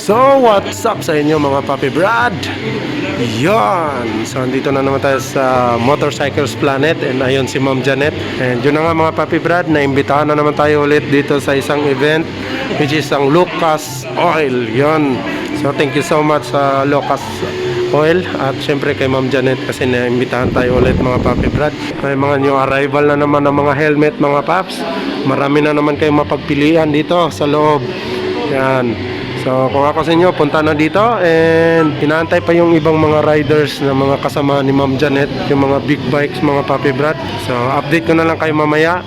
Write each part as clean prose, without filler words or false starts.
So, what's up sa inyo mga Papi Brad? Yan! So, andito na naman tayo sa Motorcycles Planet. And ayun si Ma'am Janet. And yun na nga mga Papi Brad, naimbitahan na naman tayo ulit dito sa isang event, which is ang Lucas Oil. Yan! So, thank you so much sa Lucas Oil. At syempre kay Ma'am Janet kasi naimbitahan tayo ulit mga Papi Brad. May mga new arrival na naman ng mga helmet mga Paps. Marami na naman kayong mapagpilian dito sa loob. Yan! So kung ako sa inyo, punta na dito and inaantay pa yung ibang mga riders na mga kasama ni Ma'am Janet, yung mga big bikes mga Papi Brad. So update ko na lang kayo mamaya.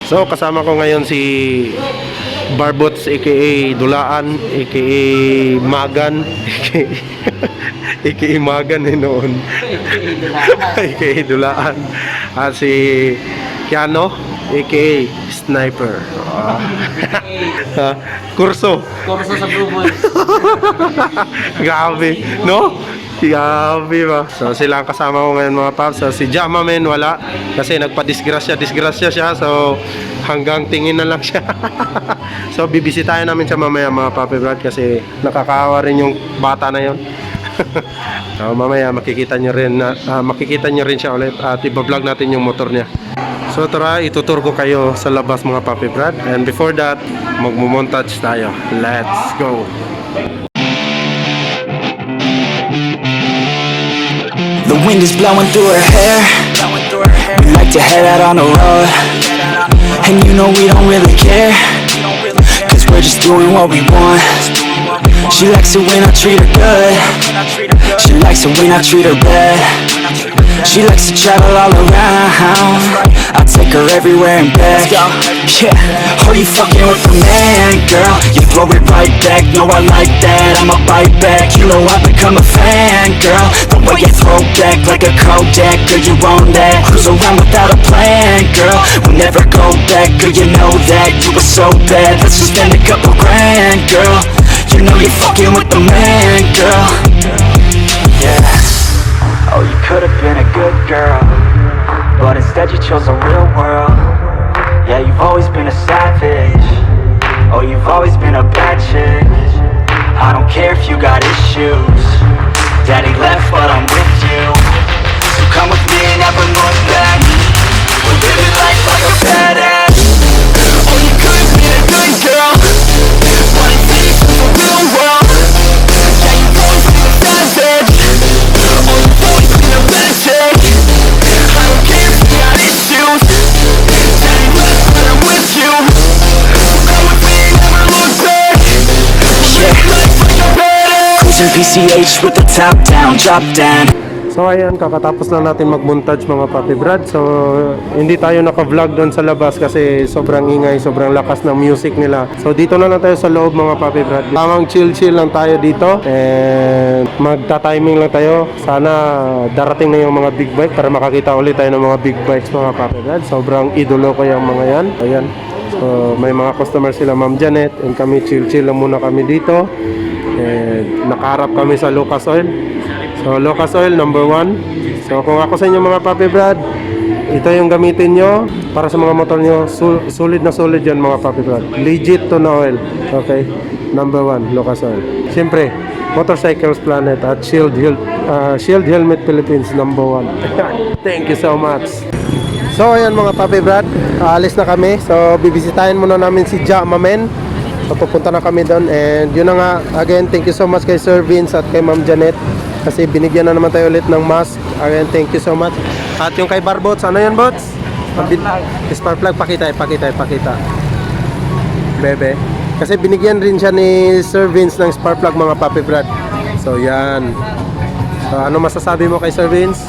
So kasama ko ngayon si Barbots aka Dulaan aka Magan aka Magan noon aka Dulaan at si Kiano aka Sniper. Kurso sa Blue Boys. grabe no? Grabe ba? So sila ang kasama ko ngayon mga paps. So si Jamamen wala kasi nagpa-disgrasya siya. So hanggang tingin na lang siya. So bibisitahin namin siya mamaya mga Papi Brad kasi nakakaawa rin yung bata na yon. So mamaya makikita nyo rin siya ulit at iba-vlog natin yung motor niya. So tara, itutur ko kayo sa labas mga Papi Brad. And before that, magmo-montage tayo. Let's go! The wind is blowing through her hair. We like to head out on the road, and you know we don't really care, cause we're just doing what we want. She likes it when I treat her good. She likes it when I treat her bad. She likes to travel all around. I take her everywhere and back. Yeah, oh you fucking with the man, girl. You throw it right back, no I like that. I'ma bite back, you know I become a fan, girl. The way you throw back like a Kodak, girl you own that. Cruise around without a plan, girl. We'll never go back, girl you know that. You were so bad, let's just spend a couple grand, girl. You know you're fucking with the man, girl. Yeah. Oh, you could've been a good girl, but instead you chose a real world. Yeah, you've always been a savage. Oh, you've always been a bad chick. I don't care if you got issues. Daddy left, but I'm with you. So come with me and never look back. We're living life like a badass. Oh, you could've been a good girl, but instead you chose a real world. Yeah, you've always been a savage. Oh, you've always been a bad chick. I don't care if you got issues. Daddy left, but I'm with you. So come with me and never look back. Yeah, life like a badass. Cruising PCH with the top down, drop down. So ayan, kakatapos lang natin mag-montage mga Papi Brad. So hindi tayo naka-vlog doon sa labas kasi sobrang ingay, sobrang lakas ng music nila. So dito na lang tayo sa loob mga Papi Brad. Tamang chill lang tayo dito and magta-timing lang tayo. Sana darating na yung mga big bike para makakita ulit tayo ng mga big bikes mga Papi Brad. Sobrang idolo ko yung mga yan. Ayan. So may mga customer sila Ma'am Janet and kami chill lang muna kami dito. And nakaharap kami sa Lucas Oil. So Lucas Oil number 1. So kung ako sa inyo mga Papi Brad, ito yung gamitin nyo para sa mga motor nyo. Solid na solid yan mga Papi Brad. Legit to na oil. Okay, number 1 Lucas Oil. Siyempre Motorcycles Planet at Shield Helmet Philippines number 1. Thank you so much. So ayan mga Papi Brad, alis na kami. So bibisitahin muna namin si Jamamen. So pupunta na kami doon. And yun na nga, again thank you so much kay Sir Vince at kay Ma'am Janet kasi binigyan na naman tayo ulit ng mask. Again thank you so much. At yung kay Barbots, ano yan Bots? Spark plug, pakita. Bebe. Kasi binigyan rin siya ni Sir Vince ng spark plug mga Papi Brad. So yan. So ano masasabi mo kay Sir Vince?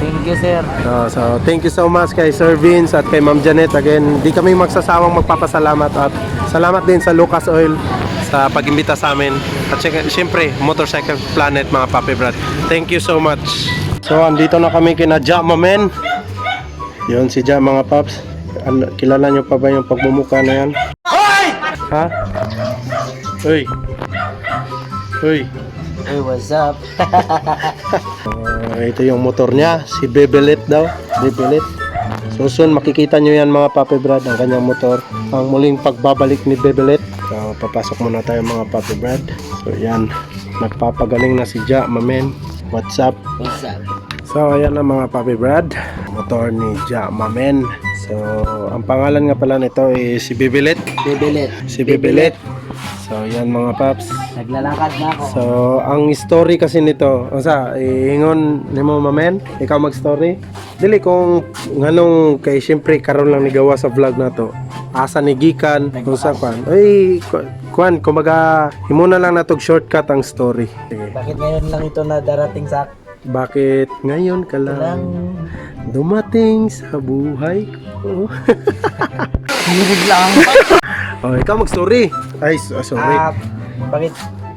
Thank you, sir. So thank you so much kay Sir Vince at kay Ma'am Janet. Again, di kami magsasawang magpapasalamat at salamat din sa Lucas Oil sa pag-imbita sa amin. At siyempre, Motorcycle Planet mga Papi Brad. Thank you so much. So andito na kami kina Jamamen. Yun si Jam mga Paps. Kilala nyo pa ba yung pagmumukha na yan? Hoy! Ha? Hoy! Hey, what's up? Ito yung motor niya, si Bebelet daw. Bebelet. So soon makikita nyo yan mga Papi Brad, ang kanyang motor. Ang muling pagbabalik ni Bebelet. So papasok muna tayo mga Papi Brad. So yan, nagpapagaling na si Ja Mamen. What's up? What's up? So ayan na mga Papi Brad, motor ni Ja Mamen. So ang pangalan nga pala nito is si Bebelet. Bibilit. Si Bebelet. So yan mga paps. Naglalakad na ako. So ang story kasi nito, unsa iingon nimo Mamen, ikaw mag-story. Dili kung nganong kay syempre karon lang ni gawa sa vlog nato. Asa ni gikan unsa kwan. Ay kwan kumbaga himo na lang natog shortcut ang story. Sige. Bakit ngayon lang ito na darating sa Bakit ngayon ka lang dumating sa buhay ko? hilig lang? Oh, ikaw mag-story. Ay, sorry. Bakit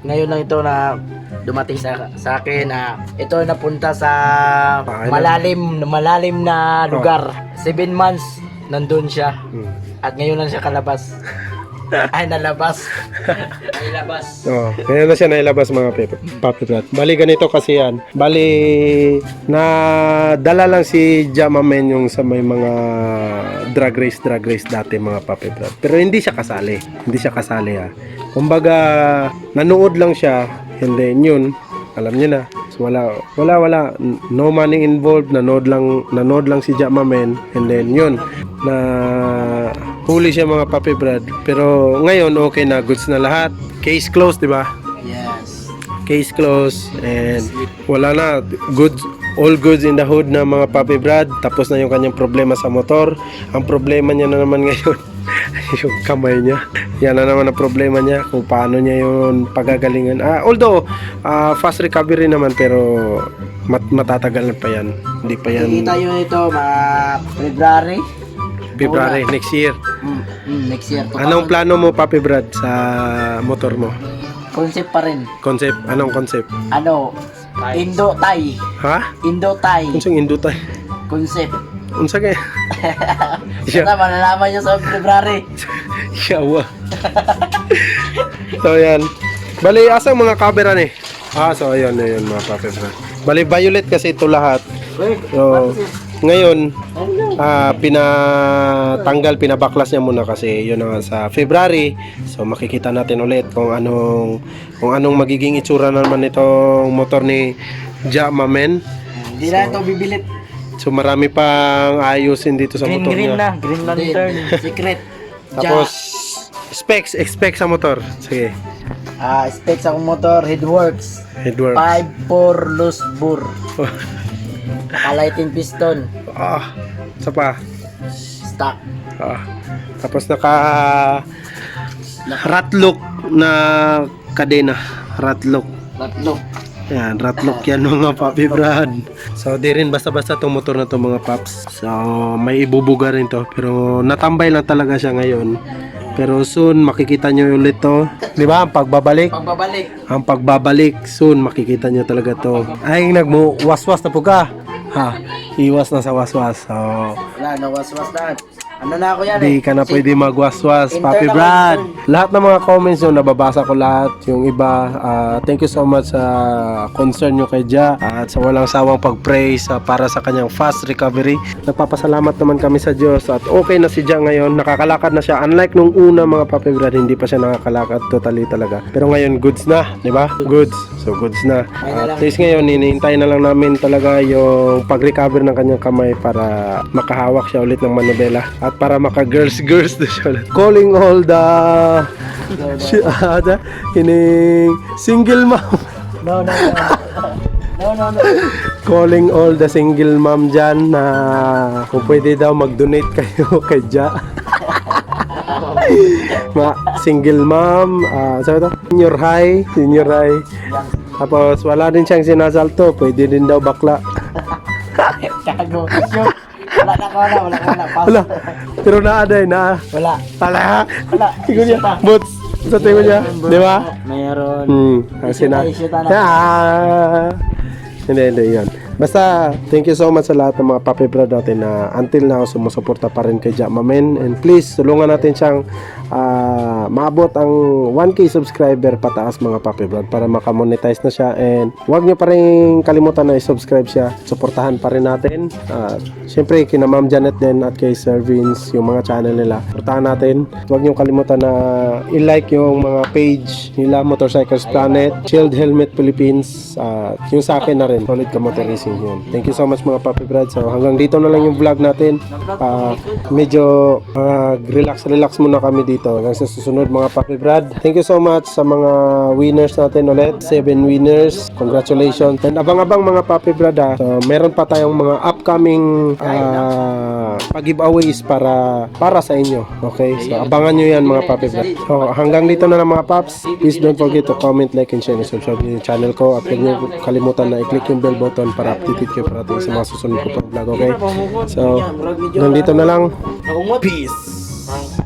ngayon lang ito na dumating sa akin na ito napunta sa malalim na lugar. 7 months nandun siya. At ngayon lang siya kalabas. Ay, nalabas. Nailabas. Oh, ngayon na siya nailabas mga Papi Brad. Bali ganito kasi yan. Bali na dala lang si Jamamen yung sa may mga drag race dati mga Papi Brad. Pero hindi siya kasali. Hindi siya kasali ha. Kumbaga nanood lang siya and then yun, alam niyo na. So, wala no money involved, nanood lang si Jamamen and then yun na huli siya mga Papi Brad. Pero ngayon okay na, goods na lahat. Case closed, di ba? Yes. Case closed and wala na, goods, all goods in the hood na mga Papi Brad. Tapos na yung kanyang problema sa motor. Ang problema niya na naman ngayon yung kamay niya. Yan na naman ang problema niya, kung paano niya yun pagagalingan. Although fast recovery naman, pero matatagal na pa yan. Hindi pa yan Kita yun ito mga February. February next year. Next year. Anong plano mo Papi Brad sa motor mo? Concept pa rin. Concept? Anong concept? Ano? Indo-Thai. Ha? Indo-Thai. Unsang indutay? Concept. Unsa kay? Sana malalaman nyo sa February. Yawa. So yan. Bali asang mga camera ni? So ayun mga Papi Brad. Bali violet kasi ito lahat. So ngayon pinabaklas niya muna kasi yun na nga sa February. So makikita natin ulit kung anong magiging itsura naman nitong motor ni Jamamen. Hindi na ito bibilit. So marami pang ayusin dito sa motor Green niya. Green lantern. Secret. Tapos specs sa motor. Sige. Specs ang motor, headworks. Headworks. 5-4 loose bore. Nakalighting piston. Isa pa. Stock. Tapos naka ratlock na kadena. Ratlock. Tatlo. Yan, ratlock yan mga Papi Brad. So di rin basta-basta tong motor na to mga paps. So may ibubuga rin to. Pero natambay lang talaga siya ngayon. Pero soon makikita nyo ulit to. Di ba? Ang pagbabalik. Ang pagbabalik. Soon makikita nyo talaga to. Ay, nagmo-waswas na po ka. Iwas na sa waswas. So, Wala, nawaswas na. Ano na ako yan di ka na pwede magwaswas, Papi Intern Brad. ako, Lahat ng mga comments nyo, nababasa ko lahat. Yung iba, thank you so much sa concern nyo kay Ja at sa walang sawang pag-praise para sa kanyang fast recovery. Nagpapasalamat naman kami sa Diyos at okay na si Ja ngayon. Nakakalakad na siya. Unlike nung una mga Papi Brad, hindi pa siya nakakalakad totally talaga. Pero ngayon, goods na, di ba? Goods. So, goods na. At least ngayon, hinihintay na lang namin talaga yung pag-recover ng kanyang kamay para makahawak siya ulit ng manubela. At para maka-girls na siya ulit. Calling all the single mom. No. Calling all the single mom dyan na kung pwede daw mag-donate kayo kay Ja. Single mom, sabi ito? Senior high. Tapos wala din siyang sinasalto, pwede din daw bakla. Kago. Wala na. Wala. Pero naaday na. Wala. Wala. Wala. Tingnan niya. Boots. Sa tingin niya. Di ba? Mayroon. Kasi na. Issue na. Hindi yan. Basta, thank you so much sa lahat ng mga Papi Brad natin na until now sumusuporta pa rin kay Jamamen. And please, tulungan natin siyang maabot ang 1K subscriber pataas mga Papi Brad para makamonetize na siya. And huwag niyo pa rin kalimutan na i-subscribe siya. Suportahan pa rin natin. Siyempre, kina Ma'am Janet din at kay Sir Vince, yung mga channel nila. Suportahan natin. Huwag niyo kalimutan na i-like yung mga page nila, Motorcycles Planet, Shield Helmet Philippines, yung sa akin na rin, Solid Kamote Racing yun. Thank you so much mga Papi Brad. So hanggang dito na lang yung vlog natin. Medyo relax muna kami dito. Hanggang sa susunod mga Papi Brad. Thank you so much sa mga winners natin ulit. 7 winners. Congratulations. And abang-abang mga Papi Brad So meron pa tayong mga upcoming pag-giveaways para sa inyo. Okay? So abangan nyo yan mga Papi Brad. So hanggang dito na lang mga Paps. Please don't forget to comment, like, and share, and subscribe yung channel ko. At huwag nyo kalimutan na i-click yung bell button para updated kayo parating sa mga susunod ko pang vlog. Okay? So, nandito na lang. Peace!